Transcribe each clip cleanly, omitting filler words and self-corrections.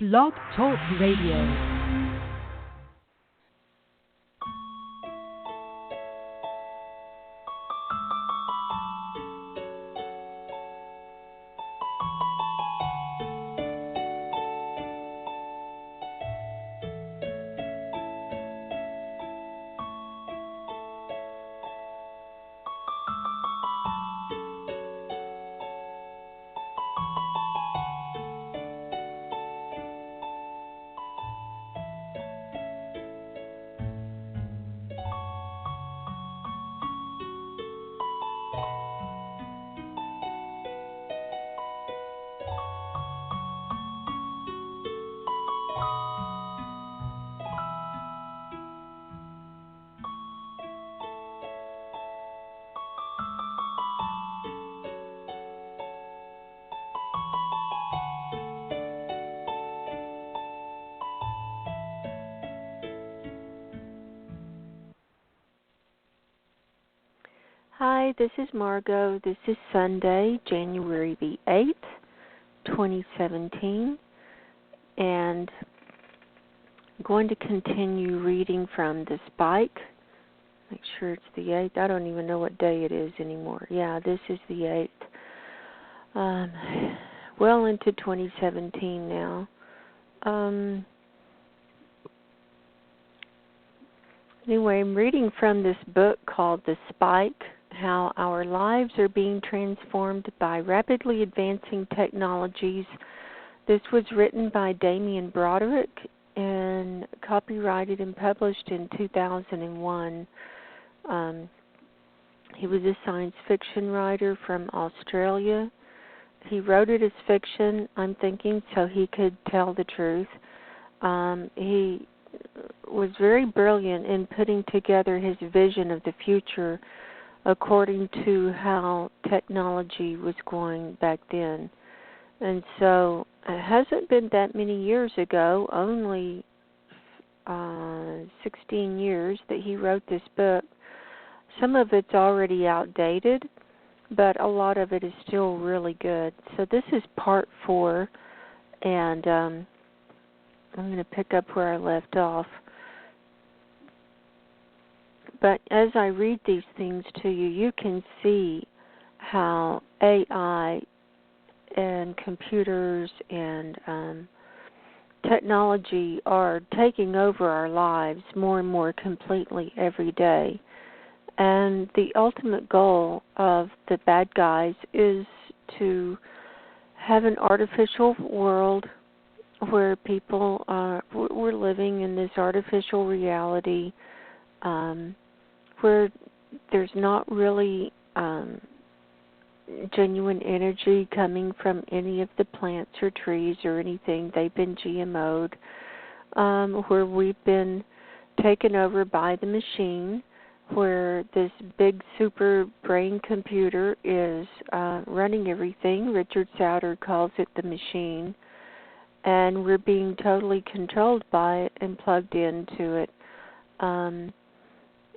Blog Talk Radio. Hi, this is Margo. This is Sunday, January the 8th, 2017, and I'm going to continue reading from The Spike. Make sure it's the 8th. I don't even know what day it is anymore. Yeah, this is the 8th. Well into 2017 now. Anyway, I'm reading from this book called The Spike, How Our Lives Are Being Transformed by Rapidly Advancing Technologies. This was written by Damien Broderick and copyrighted and published in 2001. He was a science fiction writer from Australia. He wrote it as fiction, I'm thinking, so he could tell the truth. He was very brilliant in putting together his vision of the future according to how technology was going back then. And so it hasn't been that many years ago, only 16 years that he wrote this book. Some of it's already outdated, but a lot of it is still really good. So this is part 4, and I'm going to pick up where I left off. But as I read these things to you, you can see how AI and computers and technology are taking over our lives more and more completely every day. And the ultimate goal of the bad guys is to have an artificial world where people we're living in this artificial reality where there's not really genuine energy coming from any of the plants or trees or anything. They've been GMO'd, where we've been taken over by the machine, where this big super brain computer is running everything. Richard Sauter calls it the machine. And we're being totally controlled by it and plugged into it.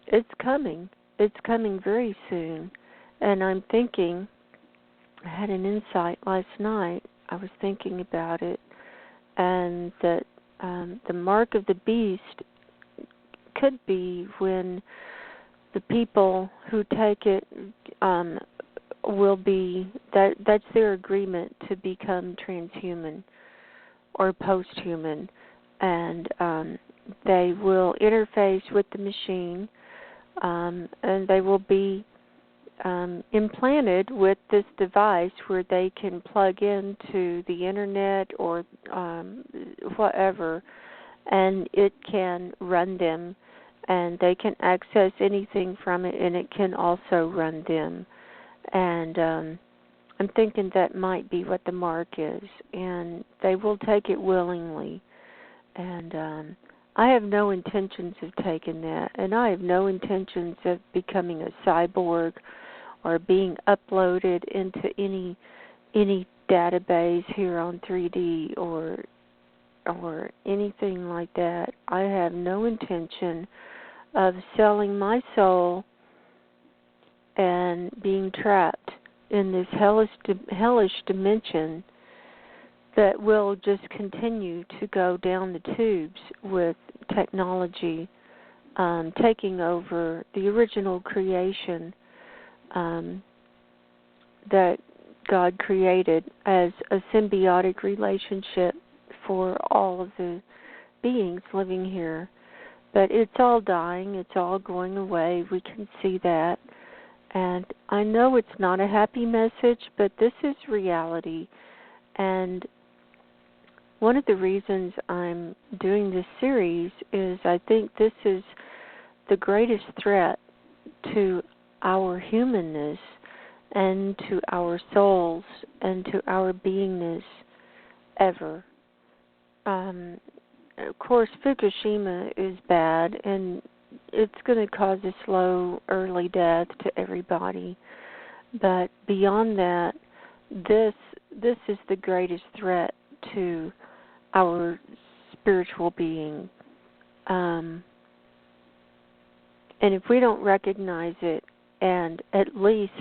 It's coming. It's coming very soon. And I'm thinking, I had an insight last night. I was thinking about it, and that the mark of the beast could be when the people who take it will be, that's their agreement to become transhuman or post-human, and they will interface with the machine, and they will be implanted with this device where they can plug into the internet or whatever, and it can run them, and they can access anything from it, and it can also run them. And I'm thinking that might be what the mark is, and they will take it willingly. And I have no intentions of taking that, and I have no intentions of becoming a cyborg or being uploaded into any database here on 3D or anything like that. I have no intention of selling my soul and being trapped in this hellish dimension that will just continue to go down the tubes with technology taking over the original creation that God created as a symbiotic relationship for all of the beings living here. But it's all dying, it's all going away, we can see that. And I know it's not a happy message, but this is reality. And one of the reasons I'm doing this series is I think this is the greatest threat to our humanness and to our souls and to our beingness ever. Of course, Fukushima is bad, and it's going to cause a slow, early death to everybody. But beyond that, this is the greatest threat to our spiritual being. And if we don't recognize it and at least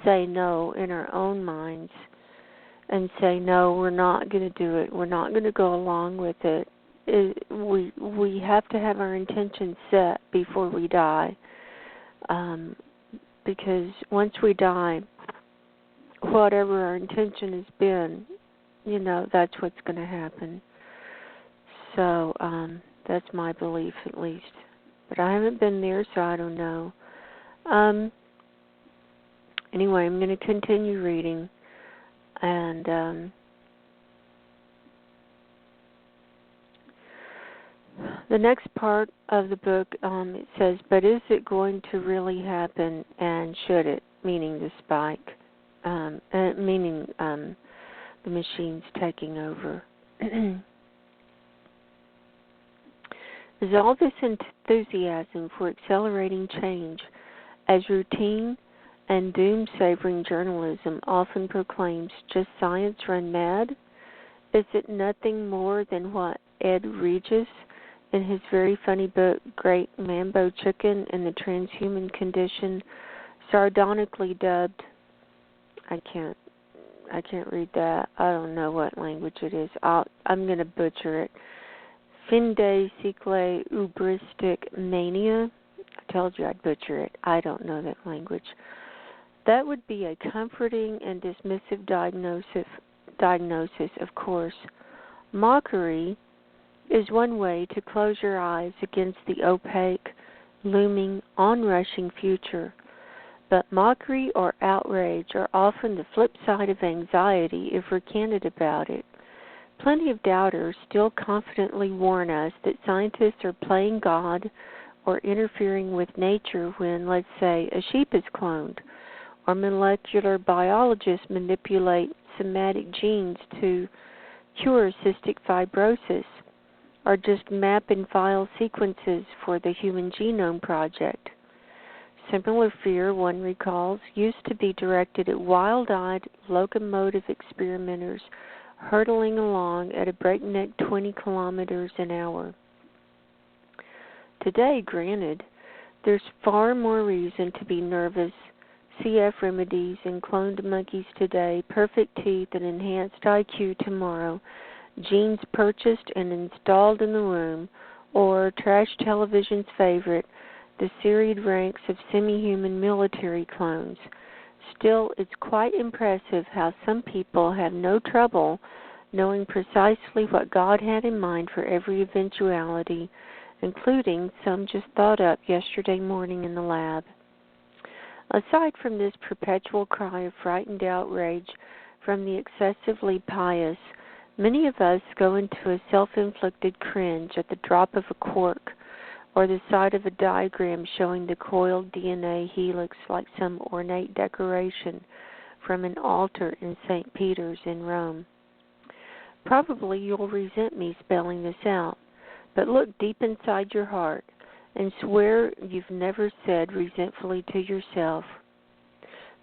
say no in our own minds and say, no, we're not going to do it, we're not going to go along with it, we have to have our intentions set before we die. Because once we die, whatever our intention has been, that's what's going to happen. So that's my belief, at least. But I haven't been there, so I don't know. Anyway, I'm going to continue reading. And the next part of the book, it says, but is it going to really happen, and should it, meaning the spike, meaning the machines taking over. Is all this enthusiasm for accelerating change as routine and doom-savoring journalism often proclaims just science run mad? Is it nothing more than what Ed Regis, in his very funny book, Great Mambo Chicken and the Transhuman Condition, sardonically dubbed, I can't read that. I don't know what language it is. I'm going to butcher it. Finde Cycle Ubristic Mania. I told you I'd butcher it. I don't know that language. That would be a comforting and dismissive diagnosis, of course. Mockery is one way to close your eyes against the opaque, looming, onrushing future. But mockery or outrage are often the flip side of anxiety if we're candid about it. Plenty of doubters still confidently warn us that scientists are playing God or interfering with nature when, let's say, a sheep is cloned, or molecular biologists manipulate somatic genes to cure cystic fibrosis, or just map and file sequences for the Human Genome Project. Similar fear, one recalls, used to be directed at wild-eyed locomotive experimenters hurtling along at a breakneck 20 kilometers an hour. Today, granted, there's far more reason to be nervous. CF remedies and cloned monkeys today, perfect teeth and enhanced IQ tomorrow, genes purchased and installed in the womb, or trash television's favorite, the serried ranks of semi-human military clones. Still, it's quite impressive how some people have no trouble knowing precisely what God had in mind for every eventuality, including some just thought up yesterday morning in the lab. Aside from this perpetual cry of frightened outrage from the excessively pious, many of us go into a self-inflicted cringe at the drop of a quark or the sight of a diagram showing the coiled DNA helix like some ornate decoration from an altar in St. Peter's in Rome. Probably you'll resent me spelling this out, but look deep inside your heart and swear you've never said resentfully to yourself,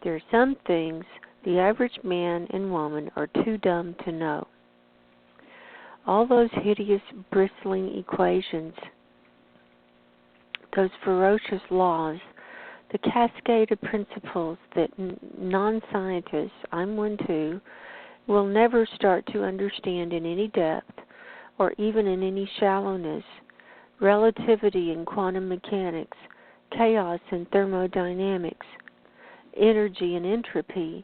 there are some things the average man and woman are too dumb to know. All those hideous, bristling equations, those ferocious laws, the cascade of principles that non-scientists, I'm one too, We'll never start to understand in any depth, or even in any shallowness, relativity and quantum mechanics, chaos and thermodynamics, energy and entropy,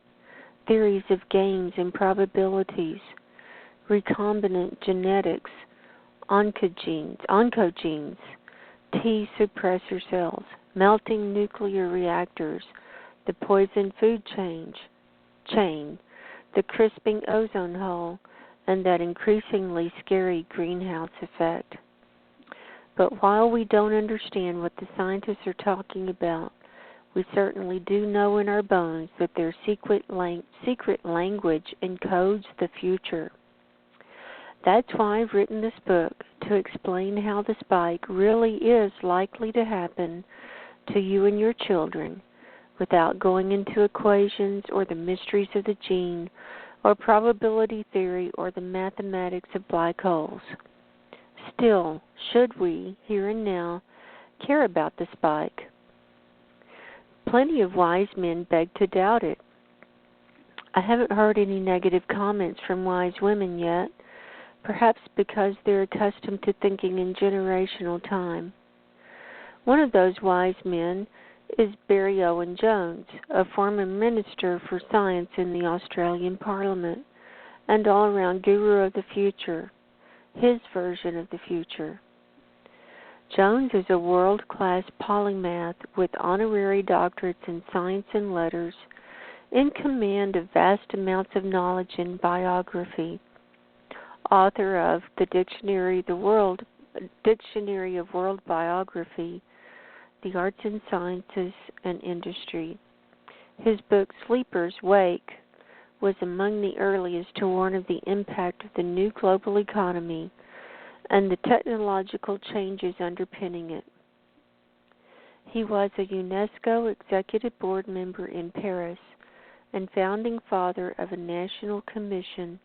theories of games and probabilities, recombinant genetics, oncogenes, T suppressor cells, melting nuclear reactors, the poison food chain, the crisping ozone hole, and that increasingly scary greenhouse effect. But while we don't understand what the scientists are talking about, we certainly do know in our bones that their secret language encodes the future. That's why I've written this book, to explain how the spike really is likely to happen to you and your children, without going into equations or the mysteries of the gene or probability theory or the mathematics of black holes. Still, should we, here and now, care about the spike? Plenty of wise men beg to doubt it. I haven't heard any negative comments from wise women yet, perhaps because they're accustomed to thinking in generational time. One of those wise men is Barry Owen Jones, a former Minister for Science in the Australian Parliament, and all-around guru of the future, his version of the future. Jones is a world-class polymath with honorary doctorates in science and letters, in command of vast amounts of knowledge in biography, author of the Dictionary of World Biography, The Arts and Sciences and Industry. His book, Sleepers Wake, was among the earliest to warn of the impact of the new global economy and the technological changes underpinning it. He was a UNESCO Executive Board member in Paris and founding father of a National Commission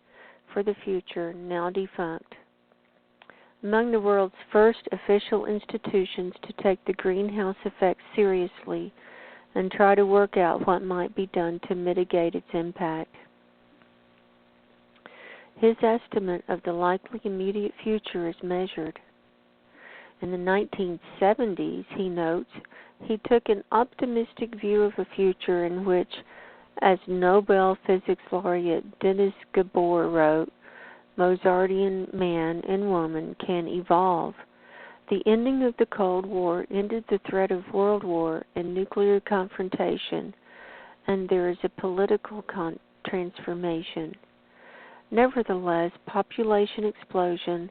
for the Future, now defunct. Among the world's first official institutions to take the greenhouse effect seriously and try to work out what might be done to mitigate its impact. His estimate of the likely immediate future is measured. In the 1970s, he notes, he took an optimistic view of a future in which, as Nobel Physics laureate Denis Gabor wrote, Mozartian man and woman can evolve. The ending of the Cold War ended the threat of world war and nuclear confrontation, and there is a political transformation. Nevertheless, population explosion,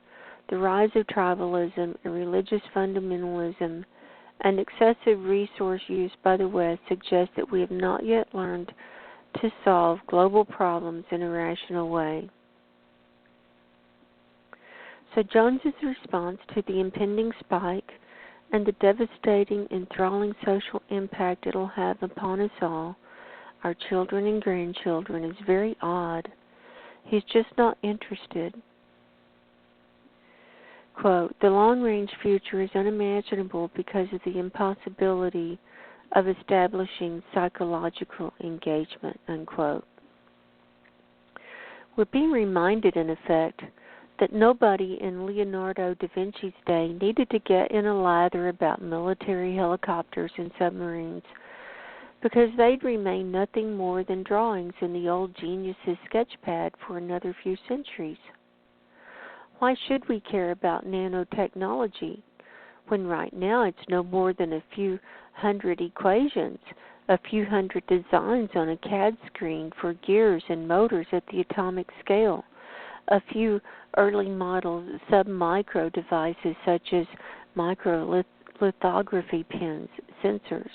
the rise of tribalism and religious fundamentalism, and excessive resource use by the West suggest that we have not yet learned to solve global problems in a rational way. So Jones's response to the impending spike and the devastating, enthralling social impact it'll have upon us all, our children and grandchildren, is very odd. He's just not interested. Quote, the long-range future is unimaginable because of the impossibility of establishing psychological engagement, unquote. We're being reminded, in effect, that nobody in Leonardo da Vinci's day needed to get in a lather about military helicopters and submarines, because they'd remain nothing more than drawings in the old genius's sketchpad for another few centuries. Why should we care about nanotechnology when right now it's no more than a few hundred equations, a few hundred designs on a CAD screen for gears and motors at the atomic scale, a few early model sub-micro devices such as microlithography pens, sensors?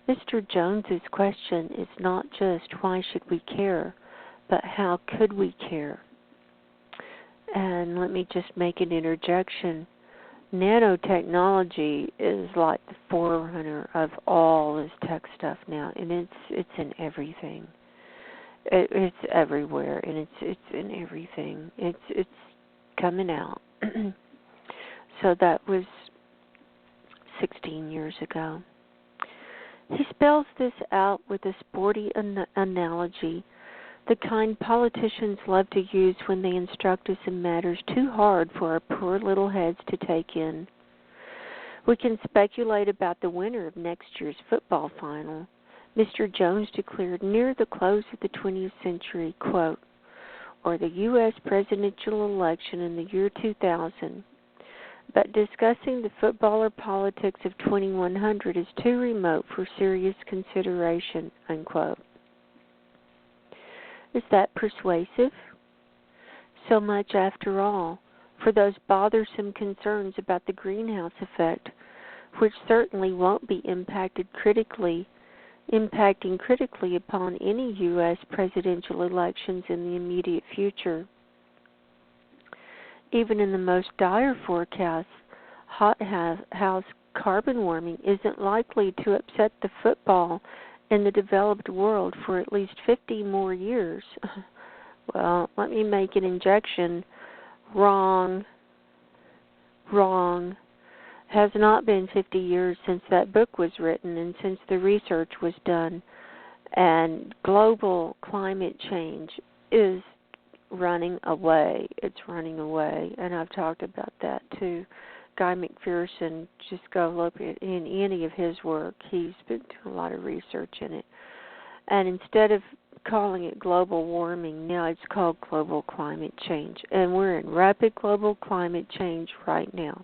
Mr. Jones's question is not just why should we care, but how could we care? And let me just make an interjection. Nanotechnology is like the forerunner of all this tech stuff now, and it's in everything. It's everywhere, and it's in everything. It's coming out. So that was 16 years ago. He spells this out with a sporty analogy the kind politicians love to use when they instruct us in matters too hard for our poor little heads to take in. We can speculate about the winner of next year's football final. Mr. Jones declared near the close of the 20th century, quote, or the U.S. presidential election in the year 2000. But discussing the football or politics of 2100 is too remote for serious consideration, unquote. Is that persuasive? So much, after all, for those bothersome concerns about the greenhouse effect, which certainly won't be impacting critically upon any U.S. presidential elections in the immediate future. Even in the most dire forecasts, hothouse carbon warming isn't likely to upset the football in the developed world for at least 50 more years. Well, let me make an injection. Wrong. Has not been 50 years since that book was written and since the research was done. And global climate change is running away. It's running away. And I've talked about that too. Guy McPherson, just go look at in any of his work. He's been doing a lot of research in it. And instead of calling it global warming, now it's called global climate change. And we're in rapid global climate change right now.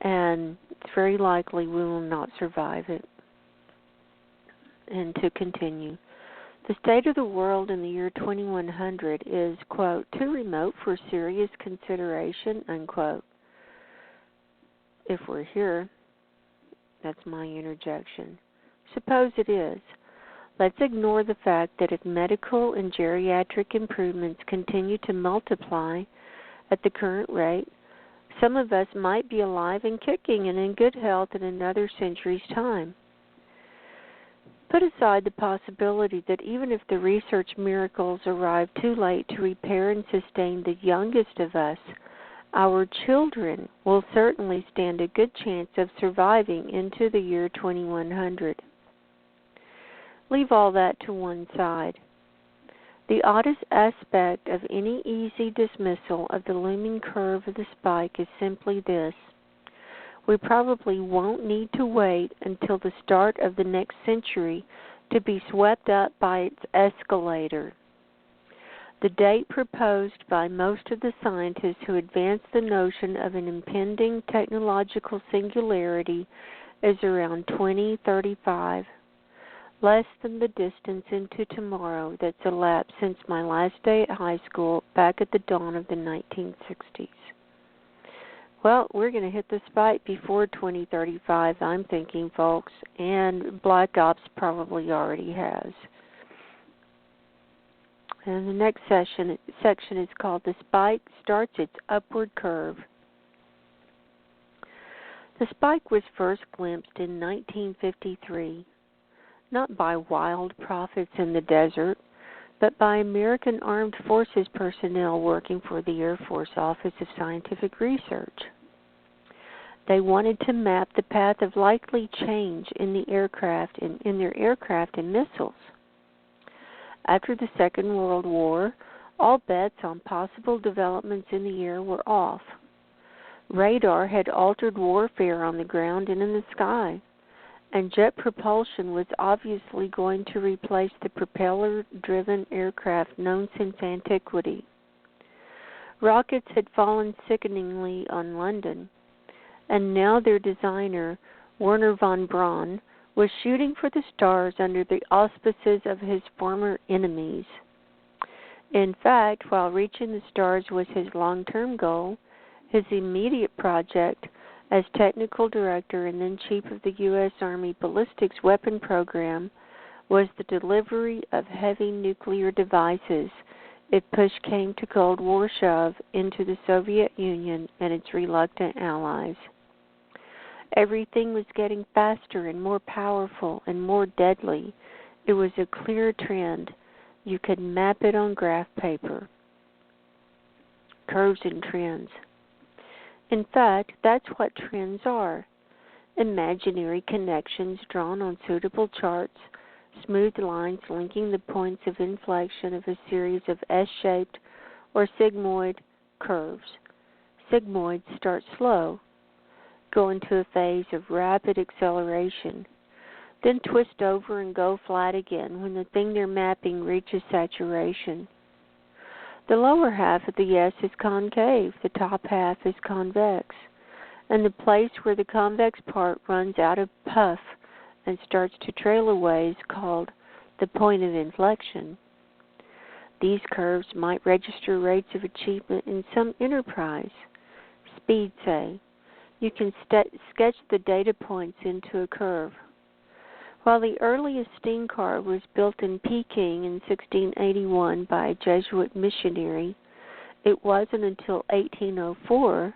And it's very likely we will not survive it. And to continue, the state of the world in the year 2100 is, quote, too remote for serious consideration, unquote. If we're here, that's my interjection. Suppose it is. Let's ignore the fact that if medical and geriatric improvements continue to multiply at the current rate, some of us might be alive and kicking and in good health in another century's time. Put aside the possibility that even if the research miracles arrive too late to repair and sustain the youngest of us, our children will certainly stand a good chance of surviving into the year 2100. Leave all that to one side. The oddest aspect of any easy dismissal of the looming curve of the spike is simply this. We probably won't need to wait until the start of the next century to be swept up by its escalator. The date proposed by most of the scientists who advance the notion of an impending technological singularity is around 2035. Less than the distance into tomorrow that's elapsed since my last day at high school back at the dawn of the 1960s. Well, we're going to hit the spike before 2035, I'm thinking, folks, and Black Ops probably already has. And the next section is called The Spike Starts Its Upward Curve. The spike was first glimpsed in 1953. Not by wild prophets in the desert, but by American Armed Forces personnel working for the Air Force Office of Scientific Research. They wanted to map the path of likely change in the aircraft in their aircraft and missiles. After the Second World War, all bets on possible developments in the air were off. Radar had altered warfare on the ground and in the sky, and jet propulsion was obviously going to replace the propeller-driven aircraft known since antiquity. Rockets had fallen sickeningly on London, and now their designer, Wernher von Braun, was shooting for the stars under the auspices of his former enemies. In fact, while reaching the stars was his long-term goal, his immediate project as technical director and then chief of the U.S. Army Ballistics Weapon Program was the delivery of heavy nuclear devices if push came to Cold War shove into the Soviet Union and its reluctant allies. Everything was getting faster and more powerful and more deadly. It was a clear trend. You could map it on graph paper. Curves and trends. In fact, that's what trends are. Imaginary connections drawn on suitable charts, smooth lines linking the points of inflection of a series of S-shaped or sigmoid curves. Sigmoids start slow, go into a phase of rapid acceleration, then twist over and go flat again when the thing they're mapping reaches saturation. The lower half of the S is concave, the top half is convex, and the place where the convex part runs out of puff and starts to trail away is called the point of inflection. These curves might register rates of achievement in some enterprise. Speed, say. You can sketch the data points into a curve. While the earliest steam car was built in Peking in 1681 by a Jesuit missionary, it wasn't until 1804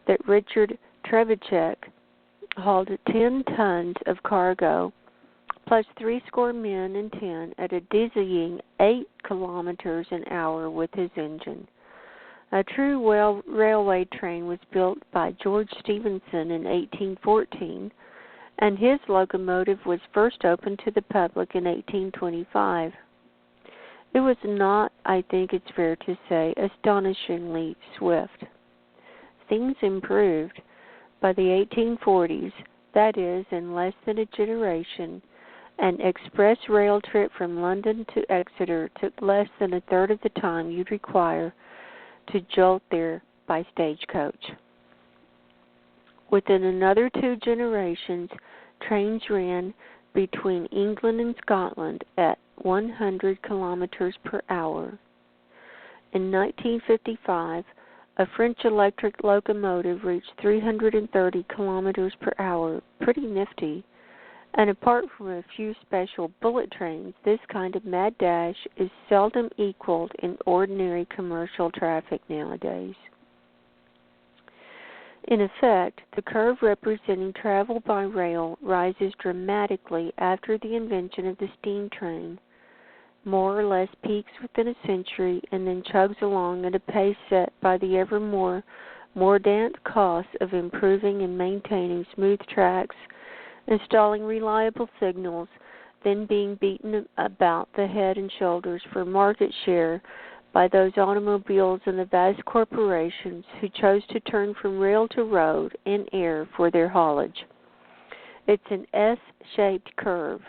that Richard Trevithick hauled 10 tons of cargo, plus 70 men and 10 at a dizzying 8 kilometers an hour with his engine. A true railway train was built by George Stephenson in 1814, and his locomotive was first opened to the public in 1825. It was not, I think it's fair to say, astonishingly swift. Things improved. By the 1840s, that is, in less than a generation, an express rail trip from London to Exeter took less than a third of the time you'd require to jolt there by stagecoach. Within another 2 generations, trains ran between England and Scotland at 100 kilometers per hour. In 1955, a French electric locomotive reached 330 kilometers per hour, pretty nifty, and apart from a few special bullet trains, this kind of mad dash is seldom equaled in ordinary commercial traffic nowadays. In effect, the curve representing travel by rail rises dramatically after the invention of the steam train, more or less peaks within a century, and then chugs along at a pace set by the ever more mordant costs of improving and maintaining smooth tracks, installing reliable signals, then being beaten about the head and shoulders for market share by those automobiles and the vast corporations who chose to turn from rail to road and air for their haulage. It's an S-shaped curve.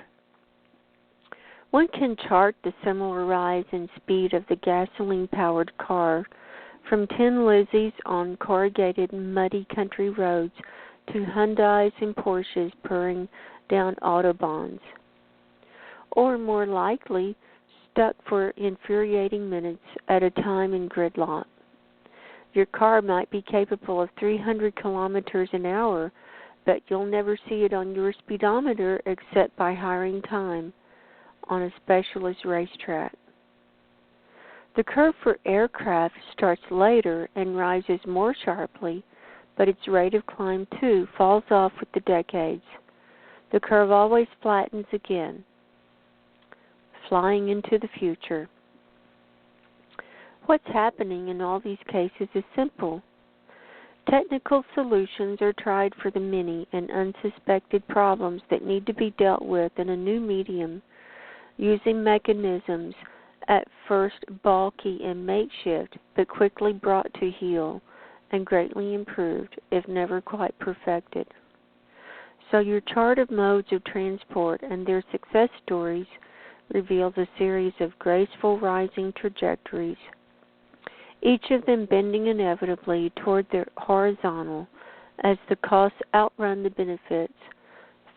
One can chart the similar rise in speed of the gasoline-powered car from Tin Lizzies on corrugated, muddy country roads to Hyundais and Porsches purring down autobahns. Or more likely, stuck for infuriating minutes at a time in gridlock. Your car might be capable of 300 kilometers an hour, but you'll never see it on your speedometer except by hiring time on a specialist racetrack. The curve for aircraft starts later and rises more sharply, but its rate of climb, too, falls off with the decades. The curve always flattens again, flying into the future. What's happening in all these cases is simple. Technical solutions are tried for the many and unsuspected problems that need to be dealt with in a new medium, using mechanisms at first bulky and makeshift, but quickly brought to heel and greatly improved, if never quite perfected. So your chart of modes of transport and their success stories reveals a series of graceful rising trajectories, each of them bending inevitably toward the horizontal as the costs outrun the benefits,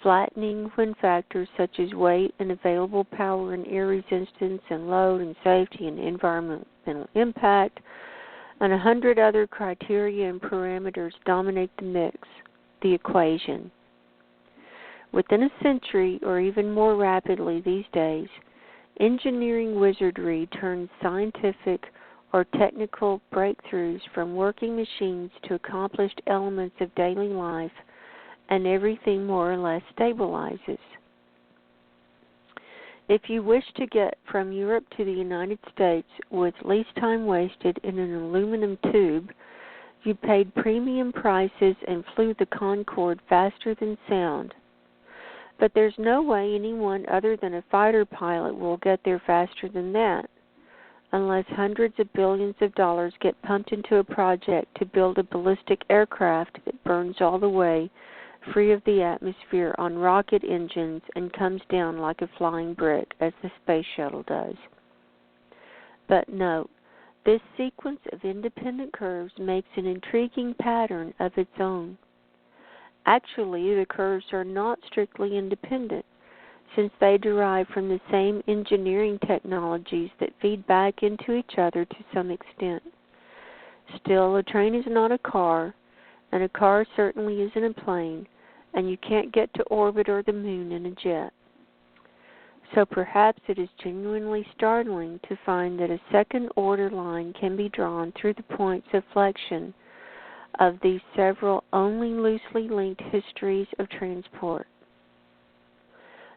flattening when factors such as weight and available power and air resistance and load and safety and environmental impact and 100 other criteria and parameters dominate the mix, the equation. Within a century, or even more rapidly these days, engineering wizardry turns scientific or technical breakthroughs from working machines to accomplished elements of daily life, and everything more or less stabilizes. If you wish to get from Europe to the United States with least time wasted in an aluminum tube, you paid premium prices and flew the Concorde faster than sound. But there's no way anyone other than a fighter pilot will get there faster than that, unless hundreds of billions of dollars get pumped into a project to build a ballistic aircraft that burns all the way free of the atmosphere on rocket engines and comes down like a flying brick, as the space shuttle does. But note, this sequence of independent curves makes an intriguing pattern of its own. Actually, the curves are not strictly independent, since they derive from the same engineering technologies that feed back into each other to some extent. Still, a train is not a car, and a car certainly isn't a plane, and you can't get to orbit or the moon in a jet. So perhaps it is genuinely startling to find that a second-order line can be drawn through the points of flexion of these several only loosely linked histories of transport.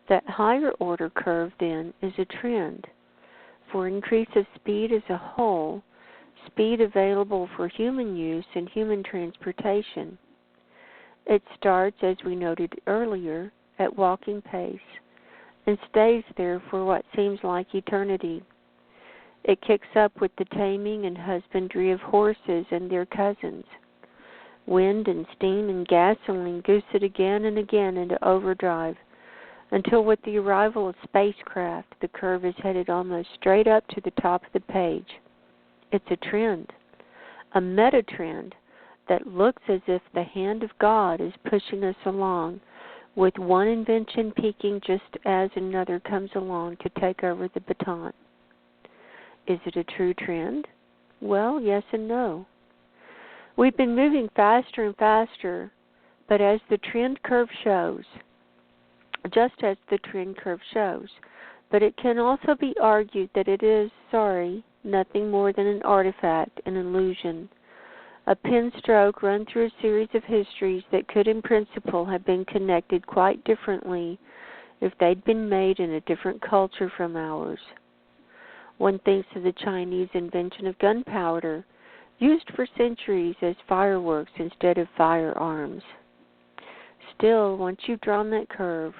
That higher-order curve, then, is a trend for increase of speed as a whole, speed available for human use and human transportation. It starts, as we noted earlier, at walking pace, and stays there for what seems like eternity. It kicks up with the taming and husbandry of horses and their cousins. Wind and steam and gasoline goose it again and again into overdrive, until with the arrival of spacecraft, the curve is headed almost straight up to the top of the page. It's a trend, a meta-trend that looks as if the hand of God is pushing us along, with one invention peaking just as another comes along to take over the baton. Is it a true trend? Well, yes and no. We've been moving faster and faster, but as the trend curve shows, just as the trend curve shows, but it can also be argued that it is, nothing more than an artifact, an illusion, a pen stroke run through a series of histories that could in principle have been connected quite differently if they'd been made in a different culture from ours. One thinks of the Chinese invention of gunpowder, used for centuries as fireworks instead of firearms. Still, once you've drawn that curve,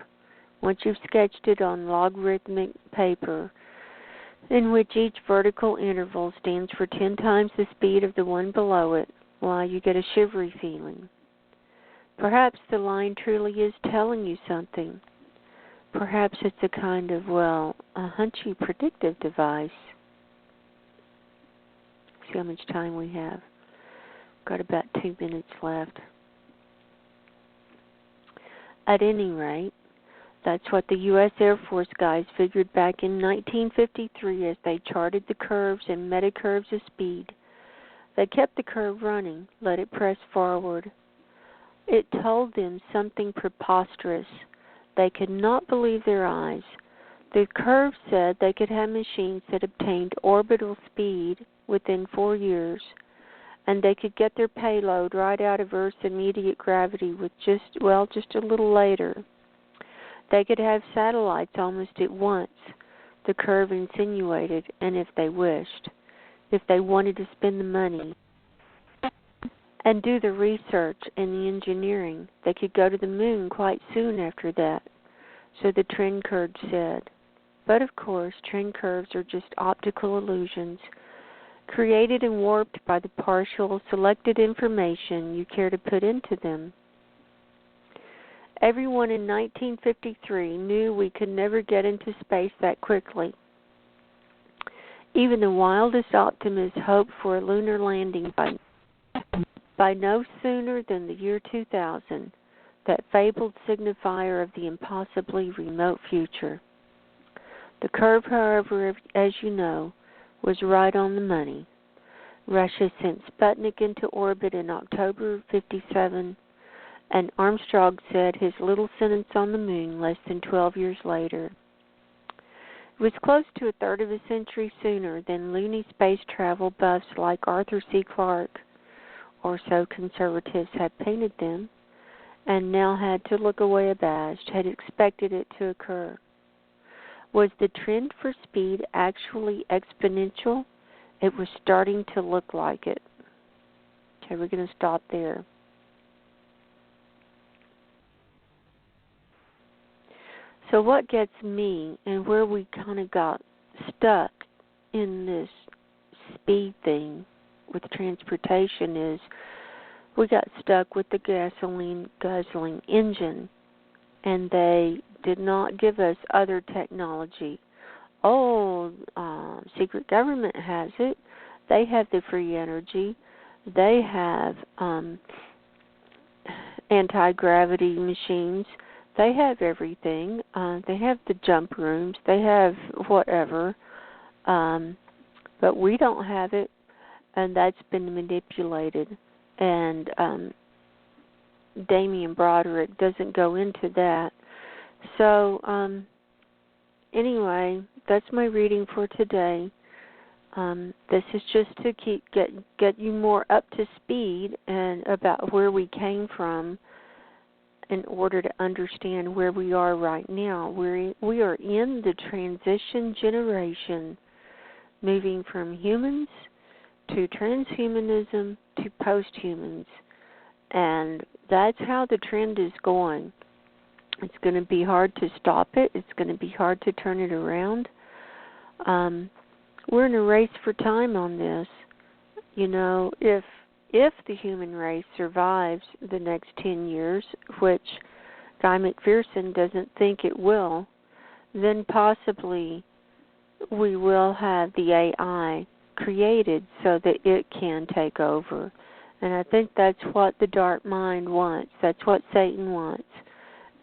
once you've sketched it on logarithmic paper, in which each vertical interval stands for 10 times the speed of the one below it, why, you get a shivery feeling. Perhaps the line truly is telling you something. Perhaps it's a kind of, a hunchy predictive device. See how much time we have. Got about 2 minutes left. At any rate, that's what the U.S. Air Force guys figured back in 1953 as they charted the curves and meta-curves of speed. They kept the curve running, let it press forward. It told them something preposterous. They could not believe their eyes. The curve said they could have machines that obtained orbital speed within 4 years, and they could get their payload right out of Earth's immediate gravity with just a little later. They could have satellites almost at once, the curve insinuated, and if they wished, if they wanted to spend the money and do the research and the engineering, they could go to the moon quite soon after that, so the trend curve said. But of course, trend curves are just optical illusions, created and warped by the partial, selected information you care to put into them. Everyone in 1953 knew we could never get into space that quickly. Even the wildest optimists hoped for a lunar landing by no sooner than the year 2000, that fabled signifier of the impossibly remote future. The curve, however, as you know, was right on the money. Russia sent Sputnik into orbit in October of '57, and Armstrong said his little sentence on the moon less than 12 years later. It was close to a third of a century sooner than loony space travel buffs like Arthur C. Clarke, or so conservatives had painted them, and now had to look away abashed, had expected it to occur. Was the trend for speed actually exponential? It was starting to look like it. Okay, we're going to stop there. So what gets me, and where we kind of got stuck in this speed thing with transportation, is we got stuck with the gasoline guzzling engine, and they did not give us other technology. Oh, secret government has it. They have the free energy. They have anti-gravity machines. They have everything. They have the jump rooms. They have whatever. But we don't have it, and that's been manipulated. And Damien Broderick doesn't go into that. So, anyway, that's my reading for today. This is just to get you more up to speed and about where we came from, in order to understand where we are right now. We are in the transition generation, moving from humans to transhumanism to posthumans, and that's how the trend is going. It's going to be hard to stop it. It's going to be hard to turn it around. We're in a race for time on this. You know, if the human race survives the next 10 years, which Guy McPherson doesn't think it will, then possibly we will have the AI created so that it can take over. And I think that's what the dark mind wants. That's what Satan wants.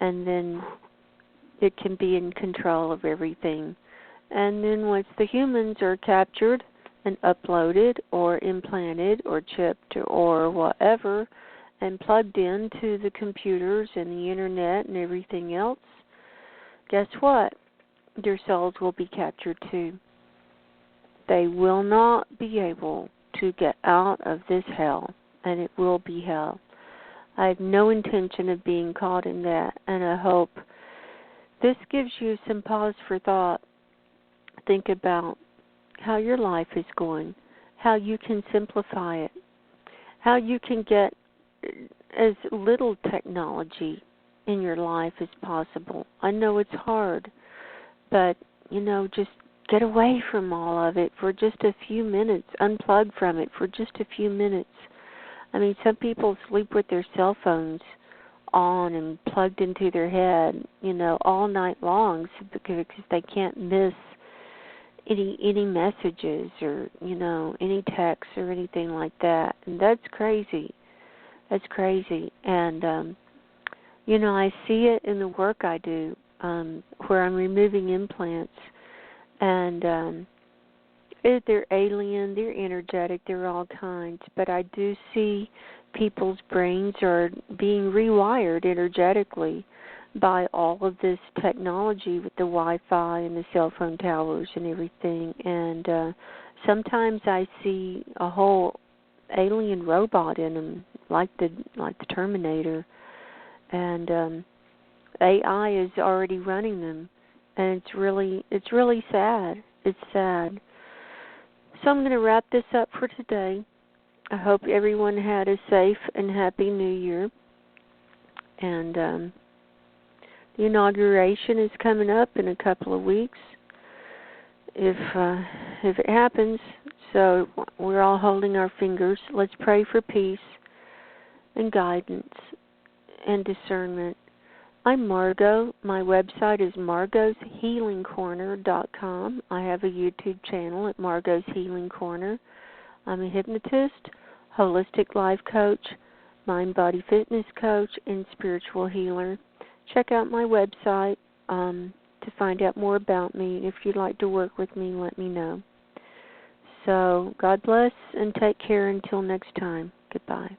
And then it can be in control of everything. And then once the humans are captured and uploaded or implanted or chipped or whatever and plugged into the computers and the internet and everything else, guess what? Their souls will be captured too. They will not be able to get out of this hell, and it will be hell. I have no intention of being caught in that, and I hope this gives you some pause for thought. Think about how your life is going, how you can simplify it, how you can get as little technology in your life as possible. I know it's hard, but, you know, just get away from all of it for just a few minutes. Unplug from it for just a few minutes. I mean, some people sleep with their cell phones on and plugged into their head, you know, all night long because they can't miss any messages or, you know, any texts or anything like that. And that's crazy. That's crazy. And, you know, I see it in the work I do, where I'm removing implants. And they're alien, they're energetic, they're all kinds. But I do see people's brains are being rewired energetically by all of this technology with the Wi-Fi and the cell phone towers and everything. And sometimes I see a whole alien robot in them, like the Terminator. And AI is already running them, and it's really sad. It's sad. So I'm going to wrap this up for today. I hope everyone had a safe and happy New Year. And the inauguration is coming up in a couple of weeks, if it happens. So we're all holding our fingers. Let's pray for peace and guidance and discernment. I'm Margo. My website is margoshealingcorner.com. I have a YouTube channel at Margo's Healing Corner. I'm a hypnotist, holistic life coach, mind-body fitness coach, and spiritual healer. Check out my website to find out more about me. If you'd like to work with me, let me know. So God bless and take care until next time. Goodbye.